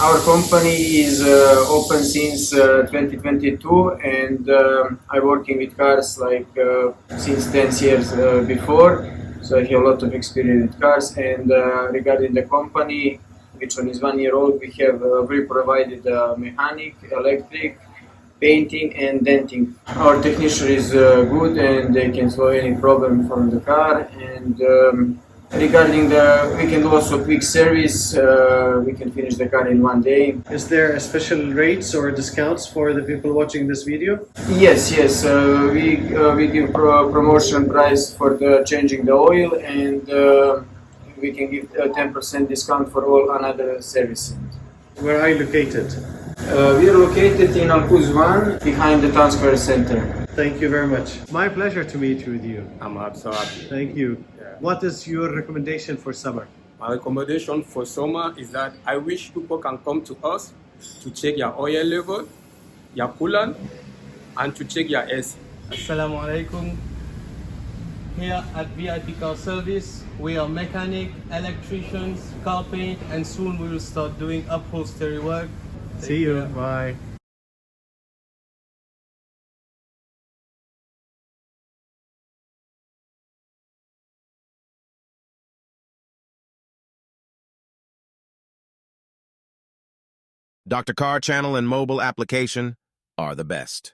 Our company is open since 2022, and I'm working with cars like since 10 years before. So I have a lot of experience with cars. And regarding the company, which one is 1 year old, we provided mechanic, electric, painting, and denting. Our technician is good, and they can solve any problem from the car. And regarding we can do also quick service. We can finish the car in 1 day. Is there a special rates or discounts for the people watching this video? Yes, yes. We give promotion price for the changing the oil, and we can give a 10% discount for all another services. Where are you located? We are located in Alcuz 1, behind the Town Square Center. Thank you very much. My pleasure to meet with you. I'm so happy. Thank you. Yeah. What is your recommendation for summer? My recommendation for summer is that I wish people can come to us to check your oil level, your coolant, and to check your AC. Assalamu alaikum. Here at V.I.P Car Service, we are mechanic, electricians, car paint, and soon we will start doing upholstery work. See you. Bye. Dr. Car channel and mobile application are the best.